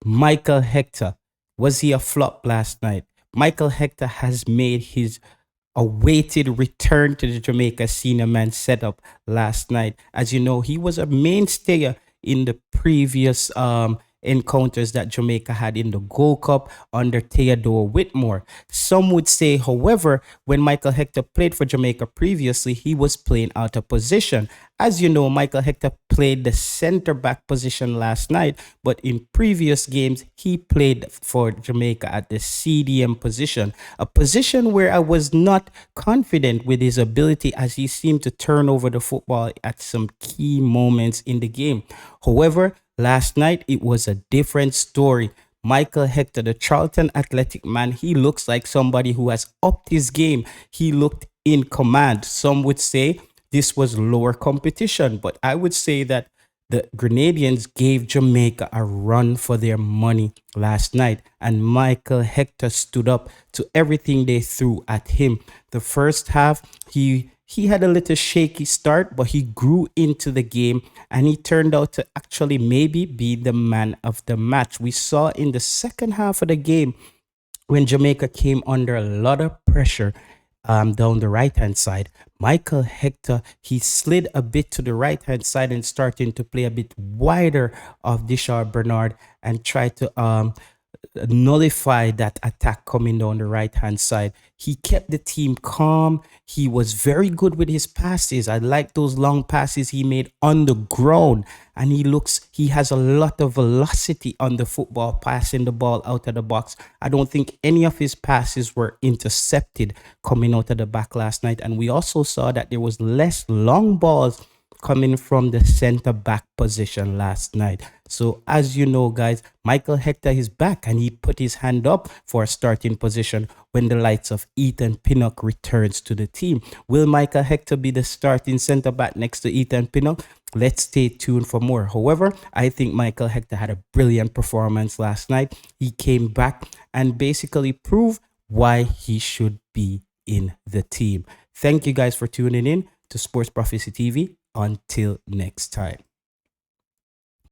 Michael Hector, was he a flop last night? Michael Hector has made his awaited return to the Jamaica senior man setup last night. As you know, he was a mainstay in the previous encounters that Jamaica had in the Gold Cup under Theodore Whitmore. Some would say, however, when Michael Hector played for Jamaica previously, he was playing out of position. As you know, Michael Hector played the center back position last night, but in previous games, he played for Jamaica at the CDM position, a position where I was not confident with his ability as he seemed to turn over the football at some key moments in the game. However, last night, it was a different story. Michael Hector, the Charlton Athletic man, he looks like somebody who has upped his game. He looked in command. Some would say this was lower competition, but I would say that the Grenadians gave Jamaica a run for their money last night, and Michael Hector stood up to everything they threw at him. The first half, he had a little shaky start, but he grew into the game and he turned out to actually maybe be the man of the match. We saw in the second half of the game when Jamaica came under a lot of pressure down the right-hand side. Michael Hector, he slid a bit to the right-hand side and starting to play a bit wider of Dishar Bernard and try to nullify that attack coming down the right hand side. He kept the team calm. He was very good with his passes. I like those long passes he made on the ground, and he has a lot of velocity on the football, passing the ball out of the box. I don't think any of his passes were intercepted coming out of the back last night, and we also saw that there was less long balls coming from the center back position last night. So as you know, guys, Michael Hector is back and he put his hand up for a starting position when the likes of Ethan Pinnock returns to the team. Will Michael Hector be the starting center back next to Ethan Pinnock? Let's stay tuned for more. However, I think Michael Hector had a brilliant performance last night. He came back and basically proved why he should be in the team. Thank you guys for tuning in to Sports Prophecy TV. Until next time.